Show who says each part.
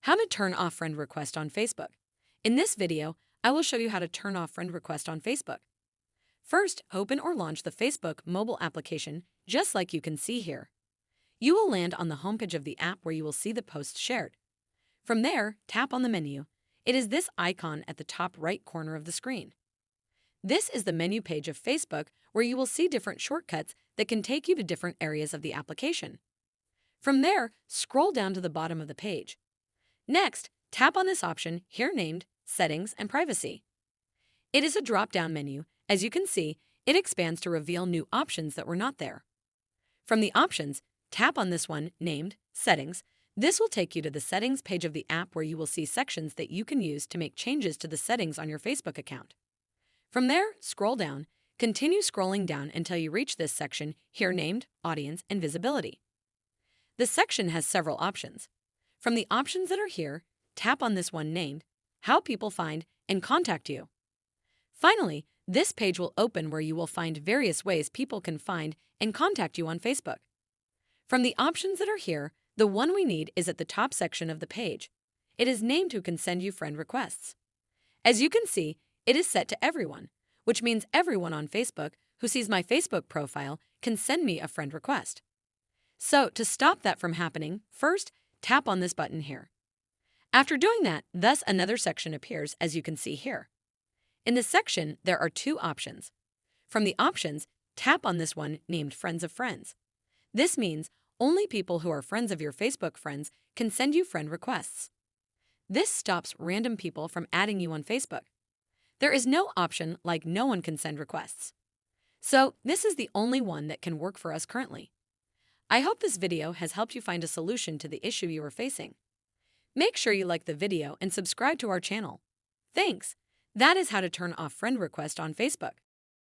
Speaker 1: How to turn off friend request on Facebook. In this video, I will show you how to turn off friend request on Facebook. First, open or launch the Facebook mobile application, just like you can see here. You will land on the homepage of the app where you will see the posts shared. From there, tap on the menu. It is this icon at the top right corner of the screen. This is the menu page of Facebook where you will see different shortcuts that can take you to different areas of the application. From there, scroll down to the bottom of the page. Next, tap on this option here named Settings and Privacy. It is a drop-down menu. As you can see, it expands to reveal new options that were not there. From the options, tap on this one named Settings. This will take you to the settings page of the app where you will see sections that you can use to make changes to the settings on your Facebook account. From there, scroll down. Continue scrolling down until you reach this section here named Audience and Visibility. This section has several options. From the options that are here, tap on this one named How People Find and Contact You. Finally, this page will open where you will find various ways people can find and contact you on Facebook. From the options that are here, the one we need is at the top section of the page. It is named Who Can Send You Friend Requests. As you can see, it is set to everyone, which means everyone on Facebook who sees my Facebook profile can send me a friend request. So, to stop that from happening, first, tap on this button here. After doing that, thus another section appears as you can see here. In this section, there are two options. From the options, tap on this one named Friends of Friends. This means only people who are friends of your Facebook friends can send you friend requests. This stops random people from adding you on Facebook. There is no option like no one can send requests. So, this is the only one that can work for us currently. I hope this video has helped you find a solution to the issue you are facing. Make sure you like the video and subscribe to our channel. Thanks! That is how to turn off friend request on Facebook.